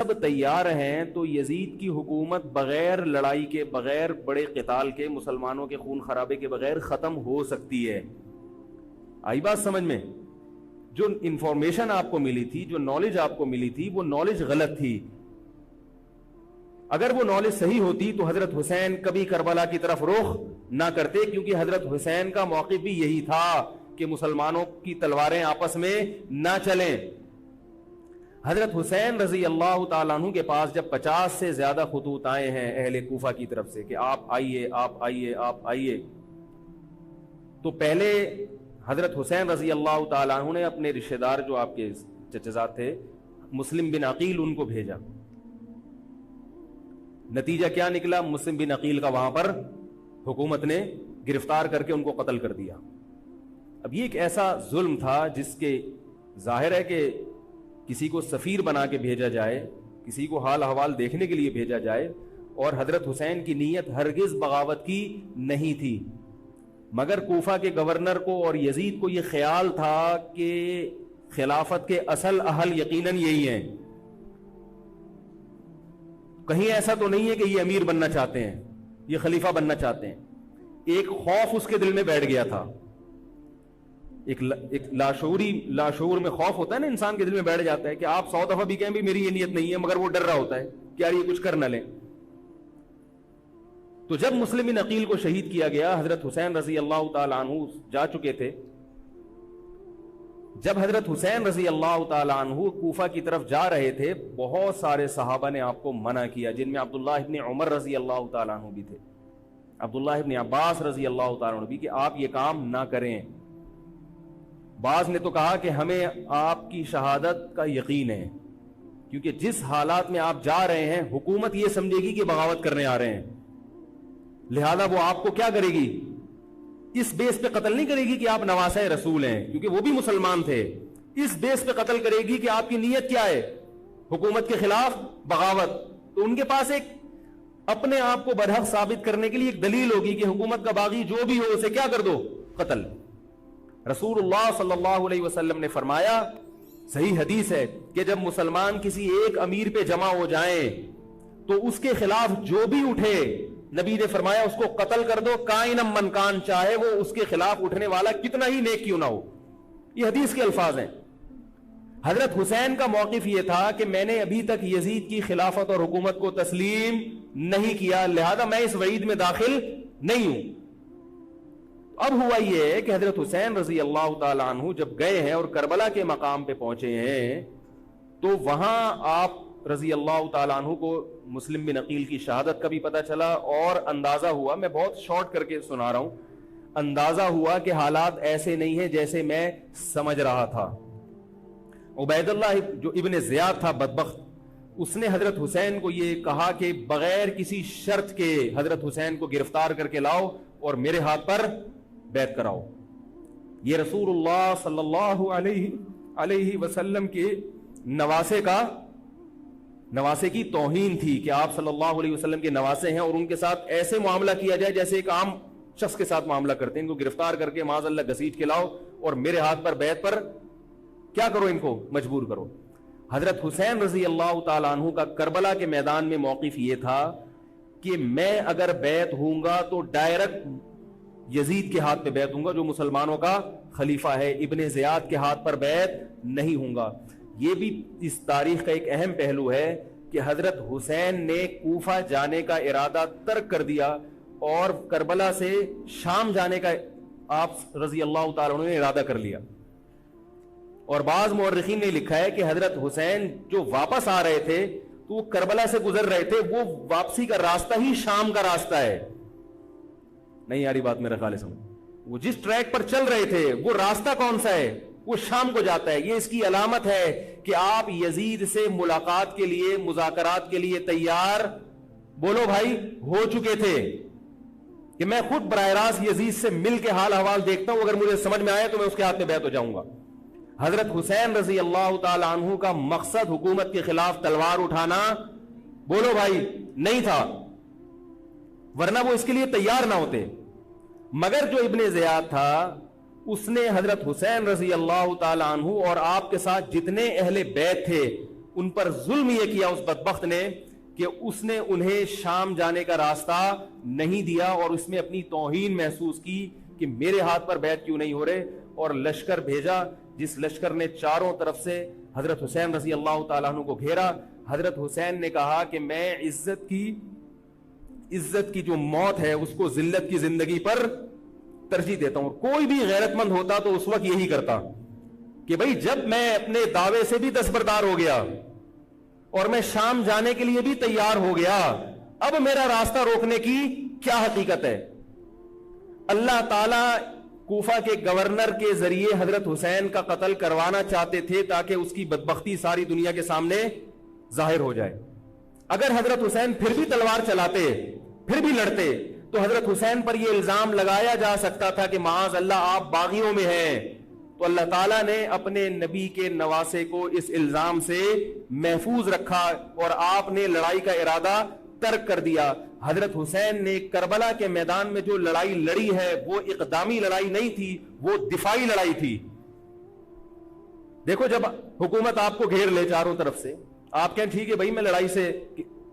سب تیار ہیں تو یزید کی حکومت بغیر لڑائی کے، بغیر بڑے قتال کے، مسلمانوں کے خون خرابے کے بغیر ختم ہو سکتی ہے. آئی بات سمجھ میں؟ جو انفارمیشن آپ کو ملی تھی، جو نالج آپ کو ملی تھی، وہ نالج غلط تھی. اگر وہ نالج صحیح ہوتی تو حضرت حسین کبھی کربلا کی طرف رخ نہ کرتے، کیونکہ حضرت حسین کا موقف بھی یہی تھا کہ مسلمانوں کی تلواریں آپس میں نہ چلیں. حضرت حسین رضی اللہ تعالیٰ عنہ کے پاس جب 50 سے زیادہ خطوط آئے ہیں اہل کوفہ کی طرف سے کہ آپ آئیے، آپ آئیے، آپ آئیے، تو پہلے حضرت حسین رضی اللہ تعالیٰ عنہ نے اپنے رشتہ دار جو آپ کے چچزاد تھے مسلم بن عقیل، ان کو بھیجا. نتیجہ کیا نکلا؟ مسلم بن عقیل کا وہاں پر حکومت نے گرفتار کر کے ان کو قتل کر دیا. اب یہ ایک ایسا ظلم تھا جس کے ظاہر ہے کہ کسی کو سفیر بنا کے بھیجا جائے، کسی کو حال احوال دیکھنے کے لیے بھیجا جائے، اور حضرت حسین کی نیت ہرگز بغاوت کی نہیں تھی. مگر کوفہ کے گورنر کو اور یزید کو یہ خیال تھا کہ خلافت کے اصل اہل یقیناً یہی ہیں، کہیں ایسا تو نہیں ہے کہ یہ امیر بننا چاہتے ہیں، یہ خلیفہ بننا چاہتے ہیں. ایک خوف اس کے دل میں بیٹھ گیا تھا، ایک لاشعور میں خوف ہوتا ہے نا، انسان کے دل میں بیٹھ جاتا ہے کہ آپ 100 دفعہ بھی کہیں بھی میری یہ نیت نہیں ہے، مگر وہ ڈر رہا ہوتا ہے کہ یار یہ کچھ کر نہ لیں. تو جب مسلم بن عقیل کو شہید کیا گیا، حضرت حسین رضی اللہ تعالیٰ عنہ جا چکے تھے. جب حضرت حسین رضی اللہ تعالیٰ عنہ کوفہ کی طرف جا رہے تھے، بہت سارے صحابہ نے آپ کو منع کیا، جن میں عبداللہ ابن عمر رضی اللہ تعالیٰ عنہ بھی تھے، عبداللہ ابن عباس رضی اللہ تعالیٰ عنہ بھی، کہ آپ یہ کام نہ کریں. بعض نے تو کہا کہ ہمیں آپ کی شہادت کا یقین ہے، کیونکہ جس حالات میں آپ جا رہے ہیں حکومت یہ سمجھے گی کہ بغاوت کرنے آ رہے ہیں، لہذا وہ آپ کو کیا کرے گی؟ اس بیس پہ قتل نہیں کرے گی کہ آپ نواسہ رسول ہیں، کیونکہ وہ بھی مسلمان تھے. اس بیس پہ قتل کرے گی کہ آپ کی نیت کیا ہے؟ حکومت کے خلاف بغاوت. تو ان کے پاس ایک اپنے آپ کو برحق ثابت کرنے کے لیے ایک دلیل ہوگی کہ حکومت کا باغی جو بھی ہو اسے کیا کر دو؟ قتل. رسول اللہ صلی اللہ علیہ وسلم نے فرمایا، صحیح حدیث ہے، کہ جب مسلمان کسی ایک امیر پہ جمع ہو جائیں تو اس کے خلاف جو بھی اٹھے، نبی نے فرمایا اس کو قتل کر دو، کائنم من کان، چاہے وہ اس کے خلاف اٹھنے والا کتنا ہی نیک کیوں نہ ہو. یہ حدیث کے الفاظ ہیں. حضرت حسین کا موقف یہ تھا کہ میں نے ابھی تک یزید کی خلافت اور حکومت کو تسلیم نہیں کیا، لہذا میں اس وعید میں داخل نہیں ہوں. اب ہوا یہ کہ حضرت حسین رضی اللہ تعالیٰ عنہ جب گئے ہیں اور کربلا کے مقام پہ پہنچے ہیں، تو وہاں آپ رضی اللہ تعالیٰ عنہ کو مسلم بن عقیل کی شہادت کا بھی پتہ چلا، اور اندازہ ہوا، میں بہت شارٹ کر کے سنا رہا ہوں، اندازہ ہوا کہ حالات ایسے نہیں ہیں جیسے میں سمجھ رہا تھا. عبید اللہ جو ابن زیاد تھا بدبخت، اس نے حضرت حسین کو یہ کہا کہ بغیر کسی شرط کے حضرت حسین کو گرفتار کر کے لاؤ اور میرے ہاتھ پر بیعت کراؤ. یہ رسول اللہ صلی اللہ علیہ وسلم کے نواسے کی توہین تھی کہ آپ صلی اللہ علیہ وسلم کے نواسے ہیں اور ان کے ساتھ ایسے معاملہ کیا جائے جیسے ایک عام شخص کے ساتھ معاملہ کرتے ہیں. ان کو گرفتار کر کے معاذ اللہ گھسیٹ کے لاؤ اور میرے ہاتھ پر بیعت پر کیا کرو، ان کو مجبور کرو. حضرت حسین رضی اللہ تعالیٰ عنہ کا کربلا کے میدان میں موقف یہ تھا کہ میں اگر بیعت ہوں گا تو ڈائریکٹ یزید کے ہاتھ پہ بیعت ہوں گا جو مسلمانوں کا خلیفہ ہے، ابن زیاد کے ہاتھ پر بیعت نہیں ہوں گا. یہ بھی اس تاریخ کا ایک اہم پہلو ہے کہ حضرت حسین نے کوفہ جانے کا ارادہ ترک کر دیا اور کربلا سے شام جانے کا آپ رضی اللہ تعالیٰ عنہ نے ارادہ کر لیا. اور بعض مورخین نے لکھا ہے کہ حضرت حسین جو واپس آ رہے تھے تو وہ کربلا سے گزر رہے تھے، وہ واپسی کا راستہ ہی شام کا راستہ ہے. نہیں یاری بات میرا خیال ہے سمجھ، وہ جس ٹریک پر چل رہے تھے وہ راستہ کون سا ہے؟ وہ شام کو جاتا ہے. یہ اس کی علامت ہے کہ آپ یزید سے ملاقات کے لیے، مذاکرات کے لیے تیار بولو بھائی ہو چکے تھے کہ میں خود براہ راست یزید سے مل کے حال احوال دیکھتا ہوں، اگر مجھے سمجھ میں آئے تو میں اس کے ہاتھ میں بیعت ہو جاؤں گا. حضرت حسین رضی اللہ تعالی عنہ کا مقصد حکومت کے خلاف تلوار اٹھانا بولو بھائی نہیں تھا، ورنہ وہ اس کے لیے تیار نہ ہوتے. مگر جو ابن زیاد تھا اس نے حضرت حسین رضی اللہ تعالی عنہ اور آپ کے ساتھ جتنے اہل بیت تھے ان پر ظلم یہ کیا اس بدبخت نے کہ اس نے انہیں شام جانے کا راستہ نہیں دیا اور اس میں اپنی توہین محسوس کی کہ میرے ہاتھ پر بیعت کیوں نہیں ہو رہے، اور لشکر بھیجا جس لشکر نے چاروں طرف سے حضرت حسین رضی اللہ تعالیٰ عنہ کو گھیرا۔ حضرت حسین نے کہا کہ میں عزت کی جو موت ہے اس کو ذلت کی زندگی پر ترجیح دیتا ہوں۔ کوئی بھی غیرت مند ہوتا تو اس وقت یہی کرتا کہ بھئی جب میں اپنے دعوے سے بھی دستبردار ہو گیا اور میں شام جانے کے لیے بھی تیار ہو گیا، اب میرا راستہ روکنے کی کیا حقیقت ہے؟ اللہ تعالی کوفہ کے گورنر کے ذریعے حضرت حسین کا قتل کروانا چاہتے تھے تاکہ اس کی بدبختی ساری دنیا کے سامنے ظاہر ہو جائے۔ اگر حضرت حسین پھر بھی تلوار چلاتے، پھر بھی لڑتے، تو حضرت حسین پر یہ الزام لگایا جا سکتا تھا کہ معاذ اللہ آپ باغیوں میں ہیں۔ تو اللہ تعالیٰ نے اپنے نبی کے نواسے کو اس الزام سے محفوظ رکھا اور آپ نے لڑائی کا ارادہ ترک کر دیا۔ حضرت حسین نے کربلا کے میدان میں جو لڑائی لڑی ہے وہ اقدامی لڑائی نہیں تھی، وہ دفاعی لڑائی تھی۔ دیکھو جب حکومت آپ کو گھیر لے چاروں طرف سے، آپ کہیں ٹھیک ہے بھائی میں لڑائی سے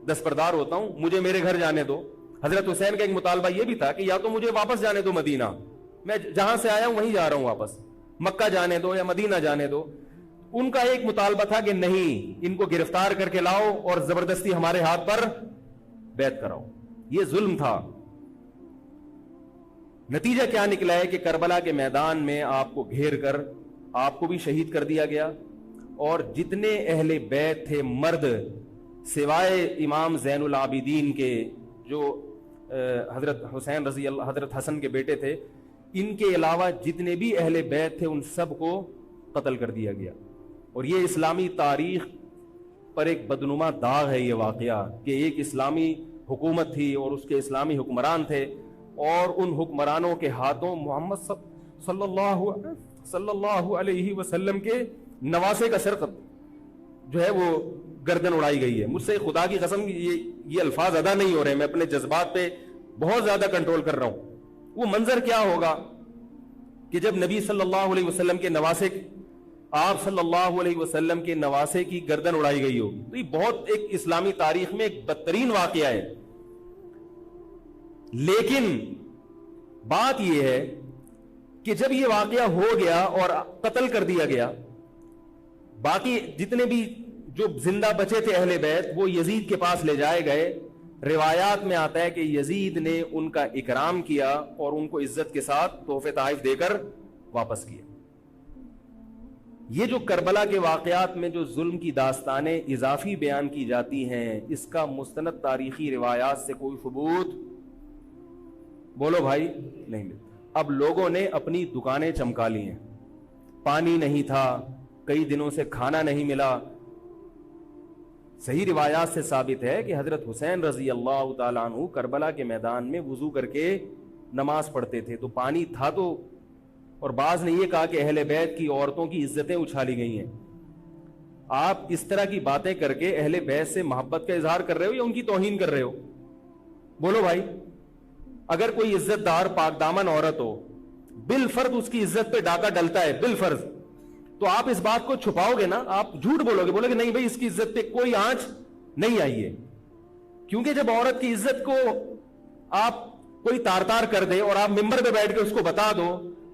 دستبردار ہوتا ہوں، مجھے میرے گھر جانے دو۔ حضرت حسین کا ایک مطالبہ یہ بھی تھا کہ یا تو مجھے واپس جانے دو مدینہ، میں جہاں سے آیا ہوں وہیں جا رہا ہوں واپس، مکہ جانے دو یا مدینہ جانے دو۔ ان کا ایک مطالبہ تھا کہ نہیں، ان کو گرفتار کر کے لاؤ اور زبردستی ہمارے ہاتھ پر بیعت کراؤ۔ یہ ظلم تھا۔ نتیجہ کیا نکلا ہے کہ کربلا کے میدان میں آپ کو گھیر کر آپ کو بھی شہید کر دیا گیا، اور جتنے اہل بیت تھے مرد سوائے امام زین العابدین کے جو حضرت حسین رضی اللہ حضرت حسن کے بیٹے تھے، ان کے علاوہ جتنے بھی اہل بیت تھے ان سب کو قتل کر دیا گیا۔ اور یہ اسلامی تاریخ پر ایک بدنما داغ ہے یہ واقعہ کہ ایک اسلامی حکومت تھی اور اس کے اسلامی حکمران تھے، اور ان حکمرانوں کے ہاتھوں محمد صلی اللہ علیہ وسلم کے نواسے کا سر جو ہے وہ گردن اڑائی گئی ہے۔ مجھ سے خدا کی قسم یہ الفاظ ادا نہیں ہو رہے، میں اپنے جذبات پہ بہت زیادہ کنٹرول کر رہا ہوں۔ وہ منظر کیا ہوگا کہ جب نبی صلی اللہ علیہ وسلم کے نواسے، آپ صلی اللہ علیہ وسلم کے نواسے کی گردن اڑائی گئی ہو، تو یہ بہت ایک اسلامی تاریخ میں ایک بدترین واقعہ ہے۔ لیکن بات یہ ہے کہ جب یہ واقعہ ہو گیا اور قتل کر دیا گیا، باقی جتنے بھی جو زندہ بچے تھے اہل بیت وہ یزید کے پاس لے جائے گئے۔ روایات میں آتا ہے کہ یزید نے ان کا اکرام کیا اور ان کو عزت کے ساتھ تحفے تحائف دے کر واپس کیا۔ یہ جو کربلا کے واقعات میں جو ظلم کی داستانیں اضافی بیان کی جاتی ہیں، اس کا مستند تاریخی روایات سے کوئی ثبوت بولو بھائی نہیں ملتا۔ اب لوگوں نے اپنی دکانیں چمکا لی ہیں، پانی نہیں تھا، کئی دنوں سے کھانا نہیں ملا۔ صحیح روایات سے ثابت ہے کہ حضرت حسین رضی اللہ تعالیٰ عنہ کربلا کے میدان میں وضو کر کے نماز پڑھتے تھے، تو پانی تھا تو، اور بعض نے یہ کہا کہ اہل بیت کی عورتوں کی عزتیں اچھالی گئی ہیں۔ آپ اس طرح کی باتیں کر کے اہل بیت سے محبت کا اظہار کر رہے ہو یا ان کی توہین کر رہے ہو؟ بولو بھائی۔ اگر کوئی عزت دار پاک دامن عورت ہو، بالفرض اس کی عزت پہ ڈاکہ ڈلتا ہے، بالفرض، تو آپ اس بات کو چھپاؤ گے نا، آپ جھوٹ بولو گے، بولو گے نہیں بھائی اس کی عزت پہ کوئی آنچ نہیں آئی ہے۔ کیونکہ جب عورت کی عزت کو آپ کوئی تار تار کر دے اور آپ ممبر پہ بیٹھ کے اس کو بتا دو،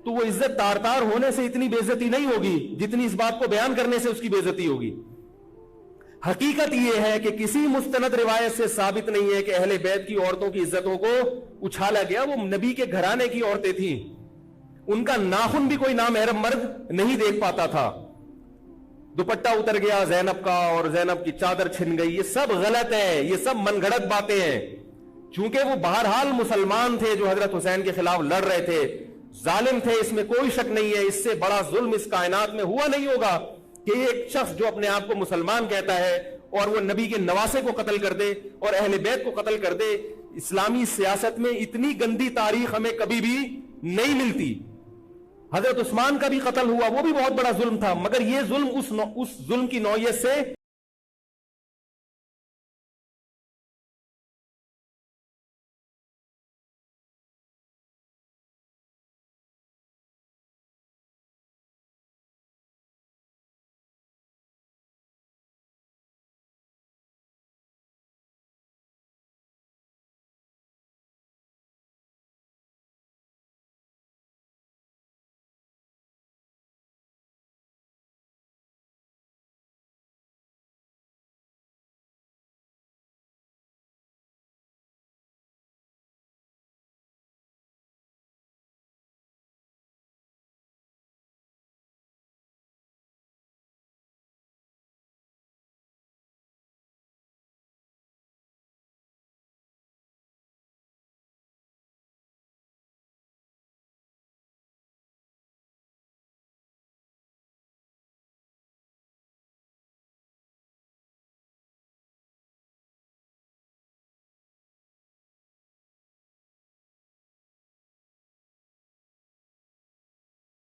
تو وہ عزت تار تار ہونے سے اتنی بے عزتی نہیں ہوگی جتنی اس بات کو بیان کرنے سے اس کی بے عزتی ہوگی۔ حقیقت یہ ہے کہ کسی مستند روایت سے ثابت نہیں ہے کہ اہل بیت کی عورتوں کی عزتوں کو اچھالا گیا۔ وہ نبی کے گھرانے کی عورتیں تھیں، ان کا ناخن بھی کوئی نامحرم مرد نہیں دیکھ پاتا تھا۔ دوپٹہ اتر گیا زینب کا اور زینب کی چادر چھن گئی، یہ سب غلط ہے، یہ سب من گھڑت باتیں ہیں۔ چونکہ وہ بہرحال مسلمان تھے جو حضرت حسین کے خلاف لڑ رہے تھے، ظالم تھے، اس میں کوئی شک نہیں ہے۔ اس سے بڑا ظلم اس کائنات میں ہوا نہیں ہوگا کہ ایک شخص جو اپنے آپ کو مسلمان کہتا ہے اور وہ نبی کے نواسے کو قتل کر دے اور اہل بیت کو قتل کر دے۔ اسلامی سیاست میں اتنی گندی تاریخ ہمیں کبھی بھی نہیں ملتی۔ حضرت عثمان کا بھی قتل ہوا، وہ بھی بہت بڑا ظلم تھا، مگر یہ ظلم اس ظلم کی نوعیت سے